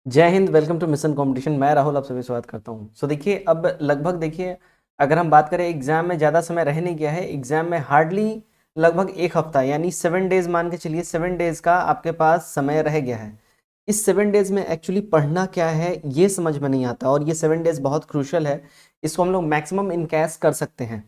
जय हिंद। Welcome to mission competition. मैं राहुल आप सभी स्वागत करता हूं। देखिए, अब लगभग देखिए, अगर हम बात करें, एग्जाम में ज़्यादा समय रह नहीं गया है। एग्जाम में हार्डली लगभग एक हफ्ता यानी 7 डेज मान के चलिए, 7 डेज का आपके पास समय रह गया है। इस 7 डेज में एक्चुअली पढ़ना क्या है ये समझ में नहीं आता, और ये 7 डेज बहुत क्रूशल है। इसको हम लोग मैक्सिमम इनकैश कर सकते हैं।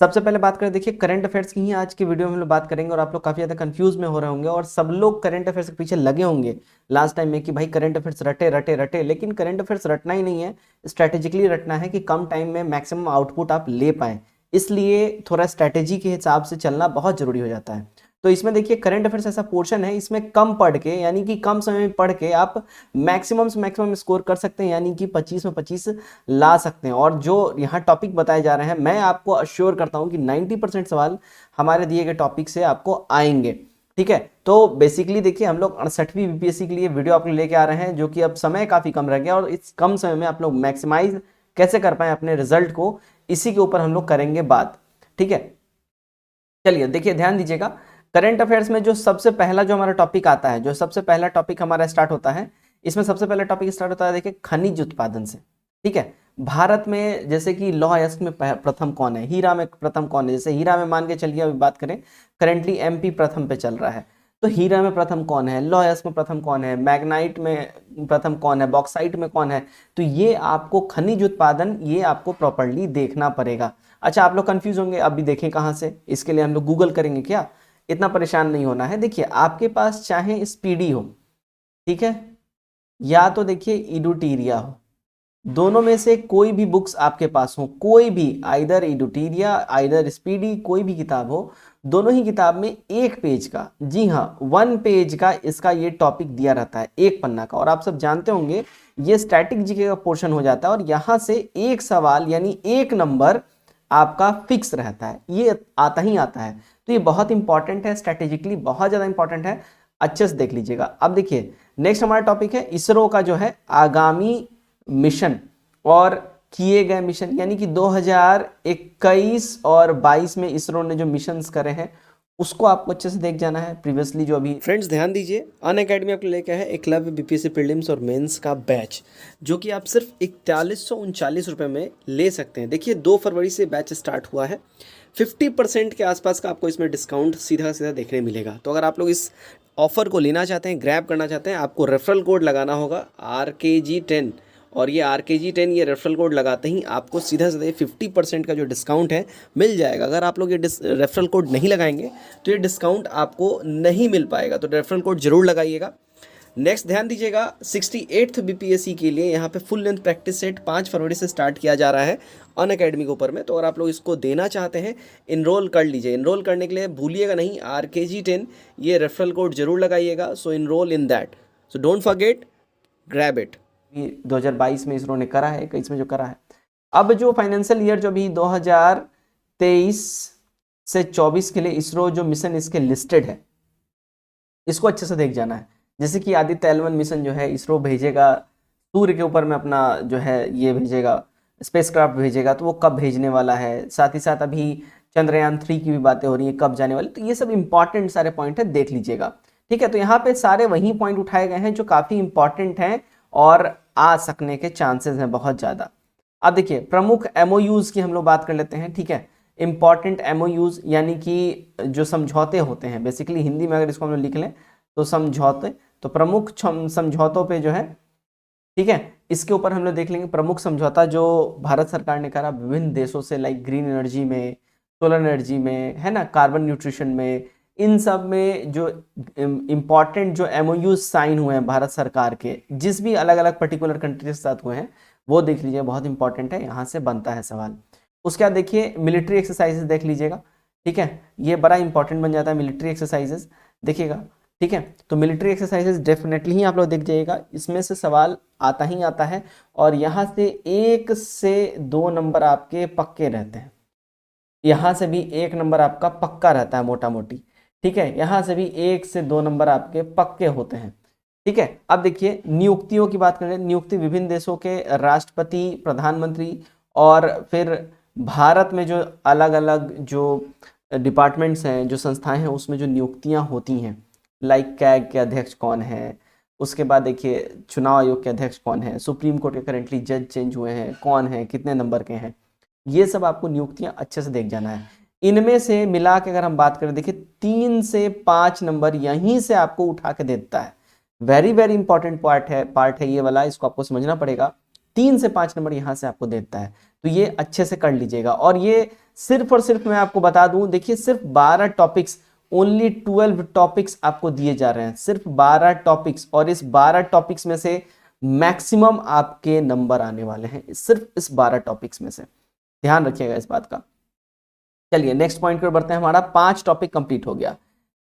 सबसे पहले बात करें, देखिए करंट अफेयर्स की ही आज की वीडियो में हम लोग बात करेंगे, और आप लोग काफी ज्यादा कंफ्यूज में हो रहे होंगे, और सब लोग करंट अफेयर्स के पीछे लगे होंगे लास्ट टाइम में कि भाई करंट अफेयर्स रटे रटे रटे। लेकिन करंट अफेयर्स रटना ही नहीं है, स्ट्रैटेजिकली रटना है कि कम टाइम में मैक्सिमम आउटपुट आप ले पाए। इसलिए थोड़ा स्ट्रैटेजी के हिसाब से चलना बहुत जरूरी हो जाता है। तो इसमें देखिए करंट अफेयर्स ऐसा पोर्शन है, इसमें कम पढ़ के यानी कि कम समय में पढ़ के आप मैक्सिमम से मैक्सिमम स्कोर कर सकते हैं, यानी कि 25 में 25 ला सकते हैं। और जो यहाँ टॉपिक बताए जा रहे हैं, मैं आपको अश्योर करता हूँ कि 90% सवाल हमारे दिए गए टॉपिक से आपको आएंगे। ठीक है, तो बेसिकली देखिए हम लोग 68वीं बीपीएससी के लिए वीडियो आपको लेके आ रहे हैं, जो कि अब समय काफ़ी कम रह गया, और इस कम समय में आप लोग मैक्सिमाइज कैसे कर पाए अपने रिजल्ट को, इसी के ऊपर हम लोग करेंगे बात। ठीक है, चलिए देखिए ध्यान दीजिएगा। करंट अफेयर्स में जो सबसे पहला जो हमारा टॉपिक आता है, जो सबसे पहला टॉपिक हमारा स्टार्ट होता है, इसमें सबसे पहला टॉपिक स्टार्ट होता है देखिए खनिज उत्पादन से। ठीक है, भारत में जैसे कि लौह अयस्क में प्रथम कौन है, हीरा में प्रथम कौन है। जैसे हीरा में मान के चलिए अभी बात करें, करेंटली एमपी प्रथम पे चल रहा है, तो हीरा में प्रथम कौन है, लौह अयस्क में प्रथम कौन है, मैग्नाइट में प्रथम कौन है, बॉक्साइट में कौन है। तो ये आपको खनिज उत्पादन ये आपको प्रॉपरली देखना पड़ेगा। अच्छा, आप लोग कंफ्यूज होंगे, अभी देखें कहाँ से, इसके लिए हम लोग गूगल करेंगे क्या? इतना परेशान नहीं होना है। देखिए आपके पास चाहे स्पीडी हो, ठीक है, या तो देखिए इडुटीरिया हो, दोनों में से कोई भी बुक्स आपके पास हो, कोई भी, आइदर इडुटीरिया आइदर स्पीडी, कोई भी किताब हो, दोनों ही किताब में एक पेज का, जी हाँ 1 पेज का इसका ये टॉपिक दिया रहता है, एक पन्ना का। और आप सब जानते होंगे ये स्टैटिक जीके का पोर्शन हो जाता है, और यहां से एक सवाल यानी एक नंबर आपका फिक्स रहता है, ये आता ही आता है। तो ये बहुत इंपॉर्टेंट है, स्ट्रेटेजिकली बहुत ज़्यादा इंपॉर्टेंट है, अच्छे से देख लीजिएगा। अब देखिए नेक्स्ट हमारा टॉपिक है इसरो का जो है आगामी मिशन और किए गए मिशन, यानी कि 2021 और 22 में इसरो ने जो मिशंस करे हैं उसको आपको अच्छे से देख जाना है। प्रीवियसली जो अभी फ्रेंड्स ध्यान दीजिए, अनअकैडमी आपको लेके है एकलव्य बीपीएससी प्रीलिम्स और मेंस का बैच, जो कि आप सिर्फ 4139 रुपये में ले सकते हैं। देखिए 2 फरवरी से बैच स्टार्ट हुआ है, 50% के आसपास का आपको इसमें डिस्काउंट सीधा सीधा देखने मिलेगा। तो अगर आप लोग इस ऑफर को लेना चाहते हैं, ग्रैब करना चाहते हैं, आपको रेफरल कोड लगाना होगा RKG10, और ये RKG10 ये रेफरल कोड लगाते ही आपको सीधा सीधा 50% का जो डिस्काउंट है मिल जाएगा। अगर आप लोग ये रेफरल कोड नहीं लगाएंगे तो ये डिस्काउंट आपको नहीं मिल पाएगा, तो रेफरल कोड जरूर लगाइएगा। नेक्स्ट ध्यान दीजिएगा, 68th बीपीएससी के लिए यहाँ पे फुल लेंथ प्रैक्टिस सेट 5 फरवरी से स्टार्ट किया जा रहा है अनअकैडमी के ऊपर में। तो अगर आप लोग इसको देना चाहते हैं, इनरोल कर लीजिए। इनरोल करने के लिए भूलिएगा नहीं, RKG10 ये रेफरल कोड जरूर लगाइएगा। So enroll in that, so don't forget, grab it. 2022 में इसरो ने करा है, 21 में जो करा है। अब जो फाइनेंशियल ईयर जो भी 2023 से 24 के लिए इसरो जो मिशन इसके लिस्टेड है, इसको अच्छे से देख जाना है। जैसे कि आदित्य L1 मिशन जो है इसरो भेजेगा सूर्य के ऊपर में, अपना जो है ये भेजेगा, स्पेसक्राफ्ट भेजेगा, तो वो कब भेजने वाला है। साथ ही साथ अभी चंद्रयान 3 की भी बातें हो रही है, कब जाने वाली। तो ये सब इंपॉर्टेंट सारे पॉइंट है, देख लीजिएगा। ठीक है, तो यहाँ पे सारे वही पॉइंट उठाए गए हैं जो काफी इंपॉर्टेंट हैं और आ सकने के चांसेस हैं बहुत ज्यादा। अब देखिए प्रमुख MOUs की हम लोग बात कर लेते हैं। ठीक है, इंपॉर्टेंट MOUs यानी कि जो समझौते होते हैं, बेसिकली हिंदी में अगर इसको हम लोग लिख लें तो समझौते, तो प्रमुख समझौतों पे जो है, ठीक है, इसके ऊपर हम लोग देख लेंगे प्रमुख समझौता जो भारत सरकार ने करा विभिन्न देशों से, लाइक ग्रीन एनर्जी में, सोलर एनर्जी में, है ना, कार्बन न्यूट्रिशन में, इन सब में जो इंपॉर्टेंट जो MOUs साइन हुए हैं भारत सरकार के, जिस भी अलग अलग पर्टिकुलर कंट्री के साथ हुए हैं, वो देख लीजिए, बहुत इंपॉर्टेंट है, यहाँ से बनता है सवाल। उसके बाद देखिए मिलिट्री एक्सरसाइजेस देख लीजिएगा। ठीक है, ये बड़ा इंपॉर्टेंट बन जाता है मिलिट्री एक्सरसाइजेस, देखिएगा। ठीक है, तो मिलिट्री एक्सरसाइजेस डेफिनेटली ही आप लोग देख जाइएगा, इसमें से सवाल आता ही आता है, और यहाँ से 1 से 2 नंबर आपके पक्के रहते हैं। यहाँ से भी 1 नंबर आपका पक्का रहता है मोटा मोटी। ठीक है, यहाँ से भी 1 से 2 नंबर आपके पक्के होते हैं। ठीक है, अब देखिए नियुक्तियों की बात करें, नियुक्ति विभिन्न देशों के राष्ट्रपति, प्रधानमंत्री, और फिर भारत में जो अलग अलग जो डिपार्टमेंट्स हैं, जो संस्थाएं हैं, उसमें जो नियुक्तियां होती हैं, लाइक कैग के अध्यक्ष कौन है, उसके बाद देखिए चुनाव आयोग के अध्यक्ष कौन है, सुप्रीम कोर्ट के करेंटली जज चेंज हुए हैं कौन है, कितने नंबर के हैं, ये सब आपको नियुक्तियां अच्छे से देख जाना है। इनमें से मिला के अगर हम बात करें देखिए 3 से 5 नंबर यहीं से आपको उठा के देता है। वेरी वेरी इंपॉर्टेंट पार्ट है ये वाला, इसको आपको समझना पड़ेगा। 3 से 5 नंबर यहां से आपको देता है, तो ये अच्छे से कर लीजिएगा। और ये सिर्फ और सिर्फ मैं आपको बता दूं, देखिए सिर्फ 12 टॉपिक्स, ओनली 12 टॉपिक्स आपको दिए जा रहे हैं, सिर्फ 12 टॉपिक्स, और इस 12 टॉपिक्स में से मैक्सिमम आपके नंबर आने वाले हैं सिर्फ इस 12 टॉपिक्स में से, ध्यान रखिएगा इस बात का। चलिए नेक्स्ट पॉइंट पर बढ़ते हैं, हमारा 5 टॉपिक कंप्लीट हो गया।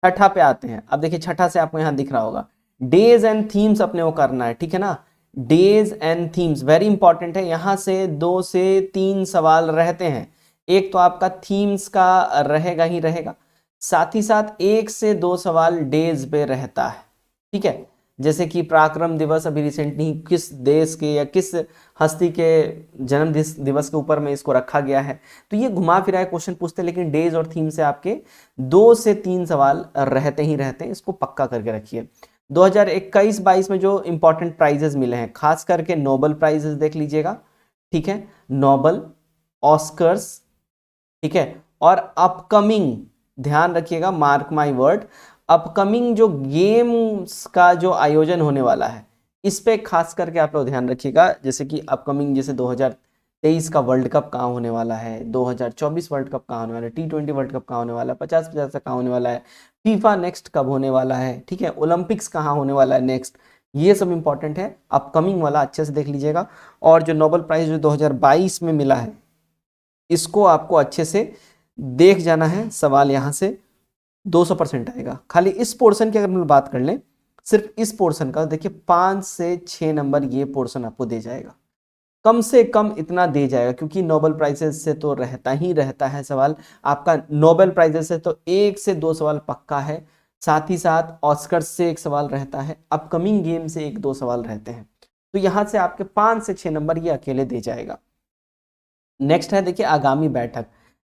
छठा पे आते हैं। अब देखिए छठा से आपको यहां दिख रहा होगा डेज एंड थीम्स अपने को करना है, ठीक है ना। Days and themes very important है, यहां से 2 से 3 सवाल रहते हैं। एक तो आपका थीम्स का रहेगा ही रहेगा, साथ ही साथ 1 से 2 सवाल डेज पे रहता है, ठीक है। जैसे कि पराक्रम दिवस अभी रिसेंटली किस देश के या किस हस्ती के जन्म दिवस के ऊपर में इसको रखा गया है, तो ये घुमा फिरा क्वेश्चन पूछते हैं, लेकिन डेज और थीम से आपके 2 से 3 सवाल रहते ही रहते हैं, इसको पक्का करके रखिए। 2021-22 में जो इंपॉर्टेंट प्राइजेस मिले हैं, खास करके नोबेल प्राइजेस देख लीजिएगा, ठीक है, नोबेल, ऑस्कर्स, ठीक है, और अपकमिंग, ध्यान रखिएगा, मार्क माय वर्ड, अपकमिंग जो गेम्स का जो आयोजन होने वाला है इस पे खास करके आप लोग ध्यान रखिएगा। जैसे कि अपकमिंग, जैसे 2023 का वर्ल्ड कप कहाँ होने वाला है, 2024 वर्ल्ड कप कहाँ होने वाला है, T20 वर्ल्ड कप कहाँ होने वाला है, 50-50 का कहाँ होने वाला है, फीफा नेक्स्ट कब होने वाला है, ठीक है, ओलंपिक्स कहाँ होने वाला है नेक्स्ट, ये सब इंपॉर्टेंट है। अपकमिंग वाला अच्छे से देख लीजिएगा। और जो नोबेल प्राइज जो 2022 में मिला है इसको आपको अच्छे से देख जाना है, सवाल यहाँ से 200% आएगा। खाली इस पोर्शन की अगर हम बात कर लें, सिर्फ इस पोर्शन का देखिए 5 से 6 नंबर ये पोर्शन आपको दे जाएगा, कम से कम इतना दे जाएगा, क्योंकि नोबेल प्राइजेस से तो रहता ही रहता है सवाल आपका। नोबेल प्राइजेस से तो 1 से 2 सवाल पक्का है, साथ ही साथ ऑस्कर से 1 सवाल रहता है, अपकमिंग गेम से 1-2 सवाल रहते हैं, तो यहां से आपके 5 से 6 नंबर ये अकेले दे जाएगा। नेक्स्ट है देखिए आगामी बैठक।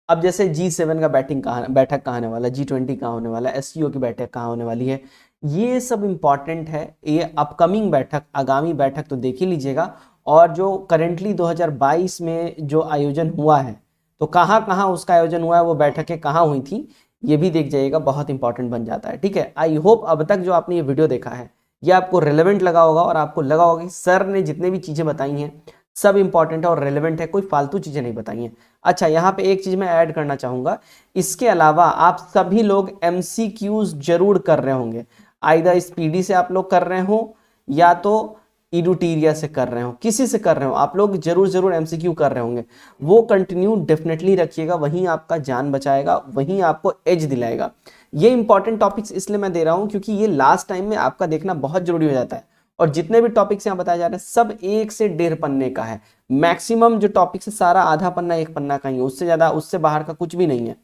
अब जैसे G7 का बैठक कहाँ होने वाला है, G20 कहाँ होने वाला है, SCO की बैठक कहाँ होने वाली है, ये सब इंपॉर्टेंट है। ये अपकमिंग बैठक, आगामी बैठक तो देख ही लीजिएगा। और जो करेंटली 2022 में जो आयोजन हुआ है, तो कहाँ कहाँ उसका आयोजन हुआ है, वो बैठकें कहाँ हुई थी, ये भी देख जाइएगा, बहुत इंपॉर्टेंट बन जाता है, ठीक है। आई होप अब तक जो आपने ये वीडियो देखा है ये आपको रेलेवेंट लगा होगा, और आपको लगा होगा कि सर ने जितने भी चीज़ें बताई हैं सब इंपॉर्टेंट है और रेलेवेंट है, कोई फालतू चीज़ें नहीं बताई हैं। अच्छा, यहाँ पे एक चीज़ मैं ऐड करना चाहूँगा, इसके अलावा आप सभी लोग MCQs जरूर कर रहे होंगे, आइदर स्पीडी से आप लोग कर रहे हो या तो इडूटीरिया से कर रहे हो, किसी से कर रहे हो, आप लोग जरूर MCQ कर रहे होंगे, वो कंटिन्यू डेफिनेटली रखिएगा, वहीं आपका जान बचाएगा, वहीं आपको एज दिलाएगा। ये इंपॉर्टेंट टॉपिक्स इसलिए मैं दे रहा हूँ क्योंकि ये लास्ट टाइम में आपका देखना बहुत जरूरी हो जाता है, और जितने भी टॉपिक्स यहाँ बताए जा रहे हैं सब 1 से 1.5 पन्ने का है, मैक्सिमम जो टॉपिक्स है सारा आधा पन्ना 1 पन्ना का ही है, उससे ज़्यादा उससे बाहर का कुछ भी नहीं है,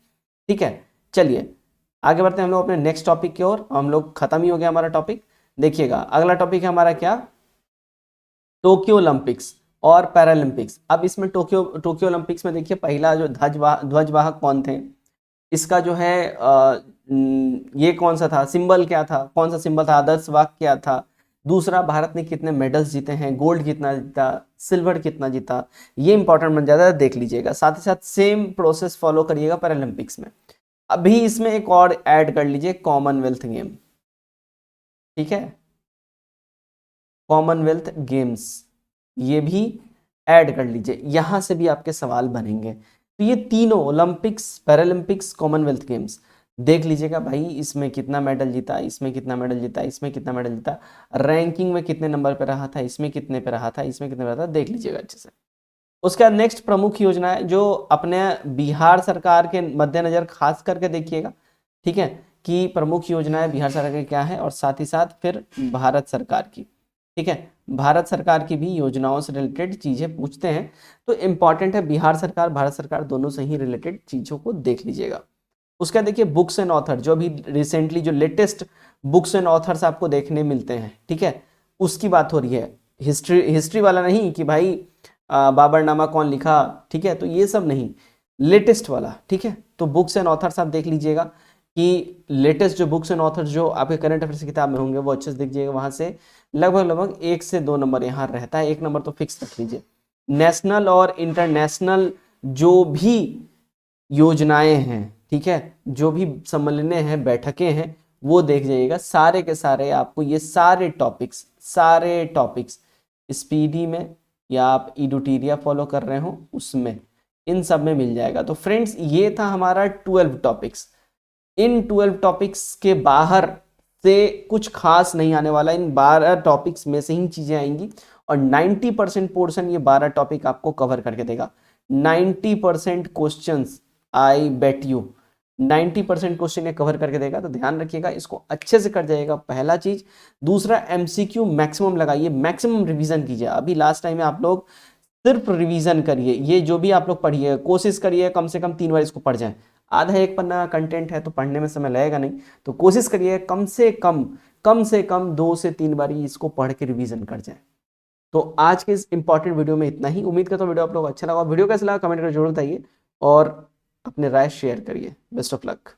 ठीक है। चलिए आगे बढ़ते हैं हम लोग अपने नेक्स्ट टॉपिक की ओर। हम लोग खत्म ही हो गया हमारा टॉपिक। देखिएगा अगला टॉपिक है हमारा क्या, टोक्यो ओलंपिक्स और पैरालंपिक्स। अब इसमें टोक्यो ओलंपिक्स में देखिए पहला जो ध्वजवाहक कौन थे, इसका जो है ये कौन सा था, सिंबल क्या था, कौन सा सिंबल था, आदर्श वाक्य क्या था, दूसरा भारत ने कितने मेडल्स जीते हैं, गोल्ड कितना जीता, सिल्वर कितना जीता, ये इंपॉर्टेंट बन जाता है, देख लीजिएगा। साथ ही साथ सेम प्रोसेस फॉलो करिएगा पैरालंपिक्स में। अभी इसमें एक और ऐड कर लीजिए, कॉमनवेल्थ गेम, ठीक है, कॉमनवेल्थ गेम्स, ये भी ऐड कर लीजिए, यहां से भी आपके सवाल बनेंगे। तो ये तीनों ओलंपिक्स, पैरालंपिक्स, कॉमनवेल्थ गेम्स देख लीजिएगा भाई, इसमें कितना मेडल जीता, इसमें कितना मेडल जीता, इसमें कितना मेडल जीता, रैंकिंग में कितने नंबर पे रहा था, इसमें कितने पे रहा था, इसमें कितने पे रहा था, देख लीजिएगा अच्छे से। उसके बाद नेक्स्ट प्रमुख योजना है जो अपने बिहार सरकार के मद्देनजर खास करके देखिएगा, ठीक है, कि प्रमुख योजनाएं बिहार सरकार की क्या है, और साथ ही साथ फिर भारत सरकार की, ठीक है, भारत सरकार की भी योजनाओं से रिलेटेड चीजें पूछते हैं, तो इंपॉर्टेंट है बिहार सरकार भारत सरकार दोनों से ही रिलेटेड चीजों को देख लीजिएगा। उसका देखिए बुक्स एंड ऑथर, जो अभी रिसेंटली जो लेटेस्ट बुक्स एंड ऑथर्स आपको देखने मिलते हैं, ठीक है, उसकी बात हो रही है। हिस्ट्री वाला नहीं कि भाई बाबरनामा कौन लिखा, ठीक है, तो ये सब नहीं, लेटेस्ट वाला, ठीक है। तो बुक्स एंड ऑथर्स आप देख लीजिएगा। कि लेटेस्ट जो बुक्स एंड ऑथर्स जो आपके करंट अफेयर्स की किताब में होंगे वो अच्छे से दिख जाएगा, वहां से लगभग 1 से 2 नंबर यहाँ रहता है, 1 नंबर तो फिक्स रख लीजिए। नेशनल और इंटरनेशनल जो भी योजनाएं हैं, ठीक है, जो भी सम्मेलनें हैं, बैठकें हैं, वो देख जाइएगा, सारे के सारे आपको ये सारे टॉपिक्स स्पीडी में या आप इडुटीरिया फॉलो कर रहे हो उसमें, इन सब में मिल जाएगा। तो फ्रेंड्स ये था हमारा 12 टॉपिक्स। इन 12 टॉपिक्स के बाहर से कुछ खास नहीं आने वाला, इन 12 टॉपिक्स में से ही चीजें आएंगी और 90% पोर्शन ये 12 टॉपिक आपको कवर करके देगा। 90% questions, I bet you 90% question ये कवर करके देगा। तो ध्यान रखिएगा, इसको अच्छे से कर जाइएगा, पहला चीज। दूसरा, एमसीक्यू मैक्सिमम लगाइए, मैक्सिमम रिवीजन कीजिए। अभी लास्ट टाइम में आप लोग सिर्फ रिवीजन करिए, ये जो भी आप लोग पढ़िए कोशिश करिए कम से कम 3 बार इसको पढ़ जाए। आधा 1 पन्ना कंटेंट है तो पढ़ने में समय लगेगा नहीं, तो कोशिश करिए कम से कम 2 से 3 बार इसको पढ़ के रिवीजन कर जाए। तो आज के इस इंपॉर्टेंट वीडियो में इतना ही। उम्मीद करता हूँ वीडियो आप लोग अच्छा लगा। वीडियो कैसा लगा कमेंट करके जरूर बताइए और अपने राय शेयर करिए। Best of luck.